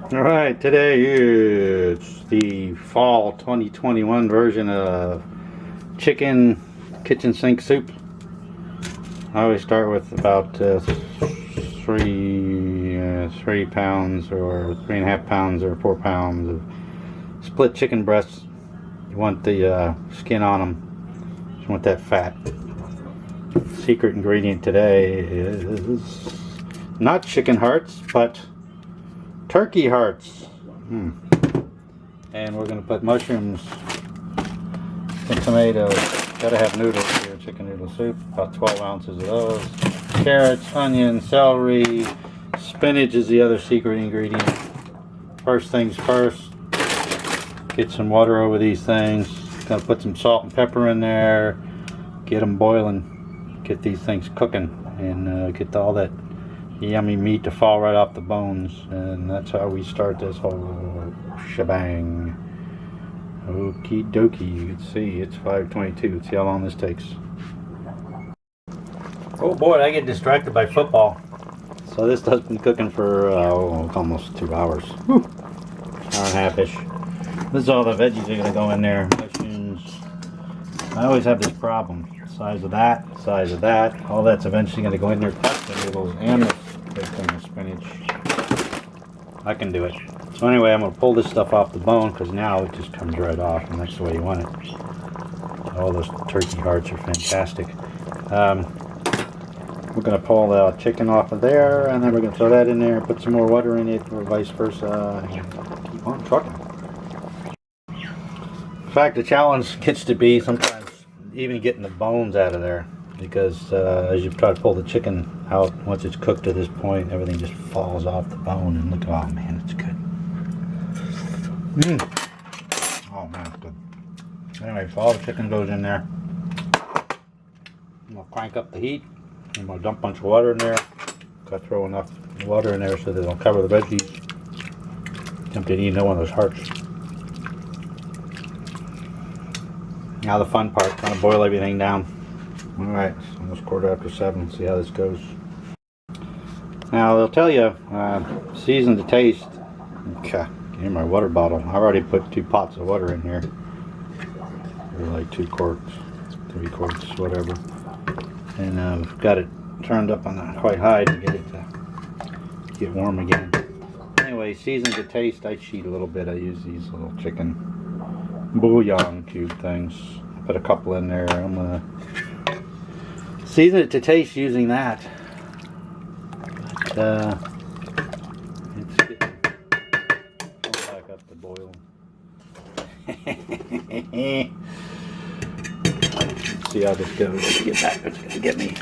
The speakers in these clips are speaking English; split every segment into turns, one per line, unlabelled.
Alright, today it's the fall 2021 version of chicken kitchen sink soup. I always start with about 3 pounds or 3.5 pounds or 4 pounds of split chicken breasts. You want the skin on them. You want that fat. Secret ingredient today is not chicken hearts, but turkey hearts. And we're going to put mushrooms and tomatoes. Gotta have noodles here, chicken noodle soup. About 12 ounces of those. Carrots, onion, celery. Spinach is the other secret ingredient. First things first, get some water over these things. Gonna put some salt and pepper in there. Get them boiling. Get these things cooking. And get all that yummy meat to fall right off the bones, and that's how we start this whole shebang. Okie dokie. You can see it's 5:22. See how long this takes. Oh boy, I get distracted by football. So this has been cooking for almost 2 hours. Whew. Hour and a half-ish. This is all the veggies are going to go in there. Mushrooms. I always have this problem. Size of that, size of that. All that's eventually going to go in there, plus the noodles and the spinach. I can do it. So anyway, I'm going to pull this stuff off the bone because now it just comes right off, and that's the way you want it. All those turkey hearts are fantastic. We're going to pull the chicken off of there, and then we're going to throw that in there, put some more water in it, or vice versa, and keep on trucking. In fact, the challenge gets to be sometimes even getting the bones out of there, because as you try to pull the chicken out, once it's cooked to this point, everything just falls off the bone, and look, oh man, it's good. Oh man, it's good. Anyway, so all the chicken goes in there. I'm gonna crank up the heat. I'm gonna dump a bunch of water in there. Gotta throw enough water in there so that it'll cover the veggies. Tempted to eat another one of those hearts. Now the fun part, trying to boil everything down. Alright, it's almost 7:15. See how this goes. Now they'll tell you, season to taste. Okay, here's my water bottle. I already put 2 pots of water in here. They're like 2 quarts, 3 quarts, whatever. And I've got it turned up on quite high to get it to get warm again. Anyway, season to taste, I cheat a little bit. I use these little chicken bouillon cube things. Put a couple in there. I'm gonna season it to taste using that. But, it's getting back up to boil. Let's see how this goes. Get back. It's gonna get me.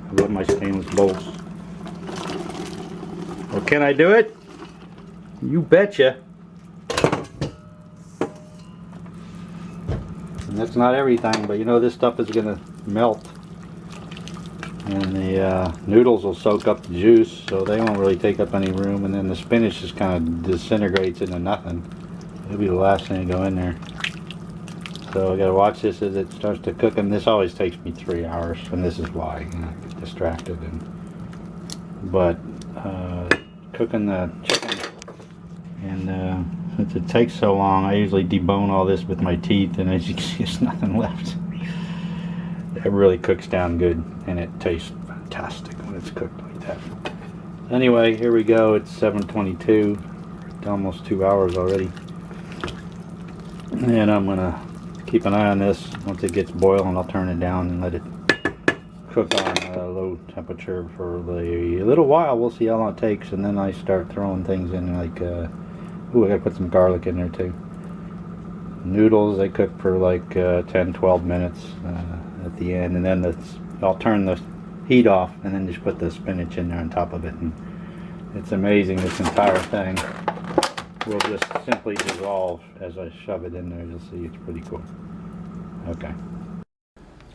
I love my stainless bowls. Well, can I do it? You betcha. And that's not everything, but you know this stuff is going to melt. And the noodles will soak up the juice, so they won't really take up any room. And then the spinach just kind of disintegrates into nothing. It'll be the last thing to go in there. So I got to watch this as it starts to cook. And this always takes me 3 hours, and this is why, you know, I get distracted. But cooking the chicken, and since it takes so long, I usually debone all this with my teeth, and as you can see, there's nothing left. It really cooks down good, and it tastes fantastic when it's cooked like that. Anyway, here we go. It's 7:22. It's almost 2 hours already. And I'm gonna keep an eye on this. Once it gets boiling, I'll turn it down and let it cook on low temperature for a little while. We'll see how long it takes, and then I start throwing things in like ooh, I gotta put some garlic in there too. Noodles, they cook for like 10-12 minutes at the end, and then I'll turn the heat off and then just put the spinach in there on top of it, and it's amazing. This entire thing will just simply dissolve as I shove it in there. You'll see it's pretty cool. Okay,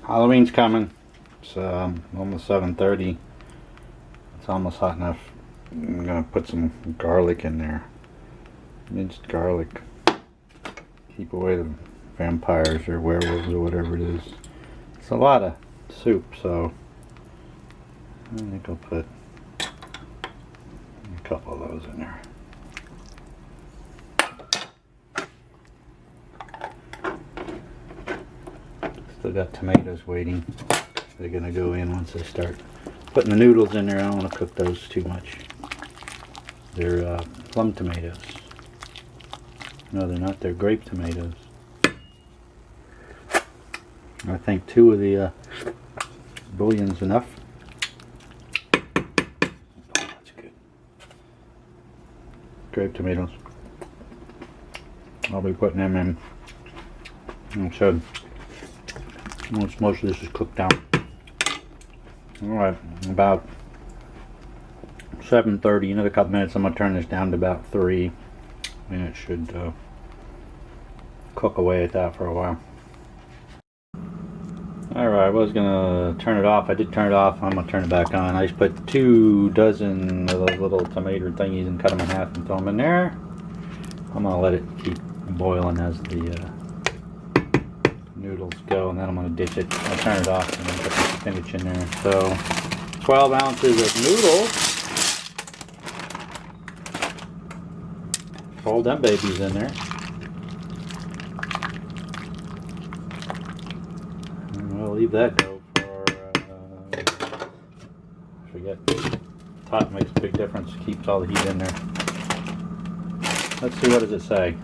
Halloween's coming. It's almost 7:30. It's almost hot enough. I'm gonna put some garlic in there, minced garlic. Keep away the vampires or werewolves or whatever it is. It's a lot of soup, so I think I'll put couple of those in there. Still got tomatoes waiting. They're gonna go in once I start putting the noodles in there. I don't want to cook those too much. They're plum tomatoes. No, they're not. They're grape tomatoes. I think 2 of the bouillon's enough. Oh, that's good. Grape tomatoes. I'll be putting them in. Like I said, once most of this is cooked down. Alright, about 7:30, another couple minutes. I'm going to turn this down to about 3. And it should cook away at that for a while. Alright, I was going to turn it off. I did turn it off. I'm going to turn it back on. I just put 2 dozen of those little tomato thingies and cut them in half and throw them in there. I'm going to let it keep boiling as the noodles go, and then I'm going to ditch it. I'll turn it off and then put the spinach in there. So 12 ounces of noodles. Fold them babies in there. And we'll leave that go for, I forget. Top makes a big difference. Keeps all the heat in there. Let's see, what does it say?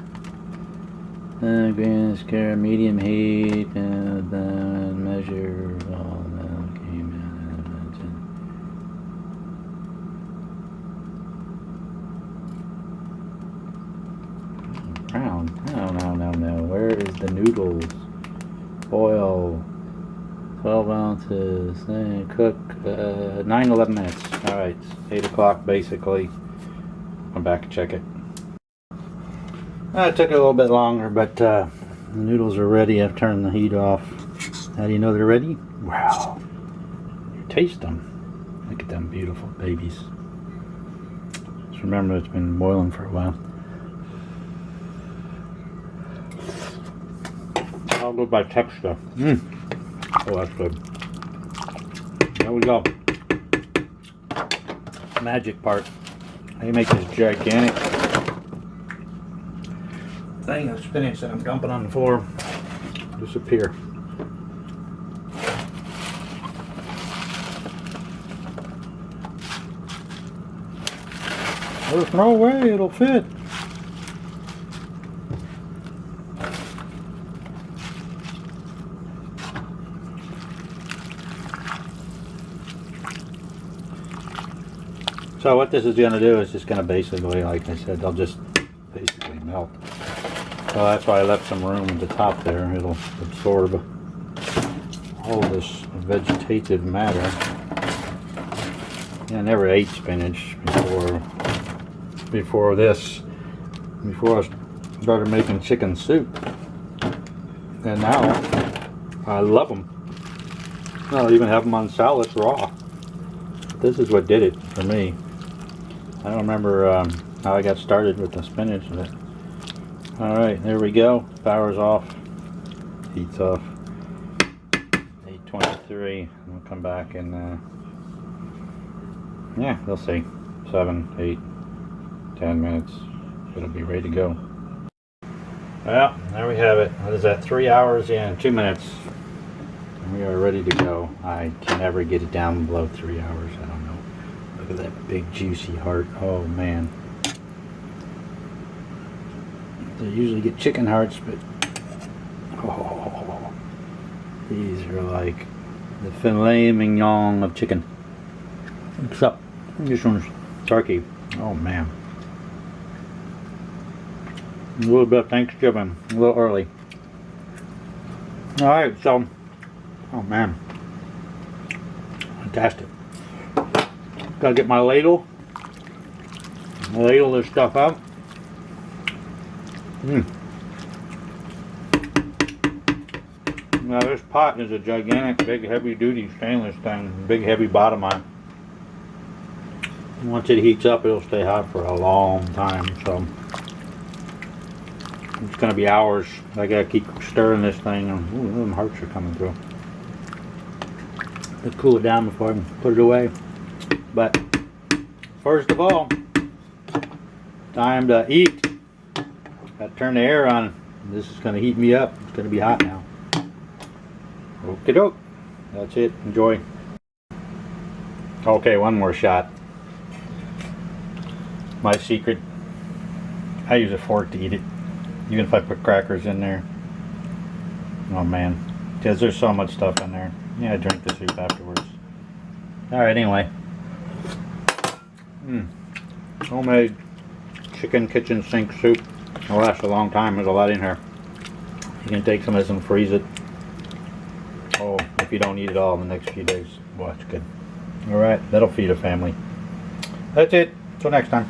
Green scare, medium heat, and then measure all milk. Brown. No. Where is the noodles? Boil. 12 ounces. Cook 9-11 minutes. Alright, 8 o'clock basically. Come back and check it. It took a little bit longer, but the noodles are ready. I've turned the heat off. How do you know they're ready? Wow. You taste them. Look at them beautiful babies. Just remember, it's been boiling for a while. I'll go by texture. Oh, that's good. There we go. Magic part. How you make this gigantic thing of spinach that I'm dumping on the floor disappear. There's no way it'll fit. So what this is going to do is just going to basically, like I said, they'll just basically melt. So that's why I left some room at the top there. It'll absorb all this vegetative matter. Yeah, I never ate spinach before this. Before I started making chicken soup. And now I love them. I'll even have them on salads raw. This is what did it for me. I don't remember how I got started with the spinach. But alright, there we go. Power's off. Heat's off. 8:23. We'll come back and yeah, we'll see. 7, 8, 10 minutes. It'll be ready to go. Well, there we have it. What is that? 3 hours and 2 minutes. And we are ready to go. I can never get it down below 3 hours. I don't know. Look at that big juicy heart. Oh man. They usually get chicken hearts, but oh, these are like the filet mignon of chicken. Except this one's turkey. Oh man. A little bit of Thanksgiving. A little early. Alright, so oh man. Fantastic. Gotta get my ladle. Ladle this stuff out. Now this pot is a gigantic, big, heavy-duty stainless thing. Big, heavy bottom on it. Once it heats up, it'll stay hot for a long time. So it's gonna be hours. I gotta keep stirring this thing. Ooh, them hearts are coming through. Let's cool it down before I put it away. But first of all, Time to eat. Gotta turn the air on. This is gonna heat me up. It's gonna be hot now. Okie doke. That's it. Enjoy. Okay, one more shot. My secret. I use a fork to eat it. Even if I put crackers in there. Oh man. Because there's so much stuff in there. Yeah, I drink the soup afterwards. Alright, anyway. Homemade chicken kitchen sink soup. It'll last a long time. There's a lot in here. You can take some of this and freeze it. Oh, if you don't eat it all in the next few days. Well, that's good. Alright, that'll feed a family. That's it. Till next time.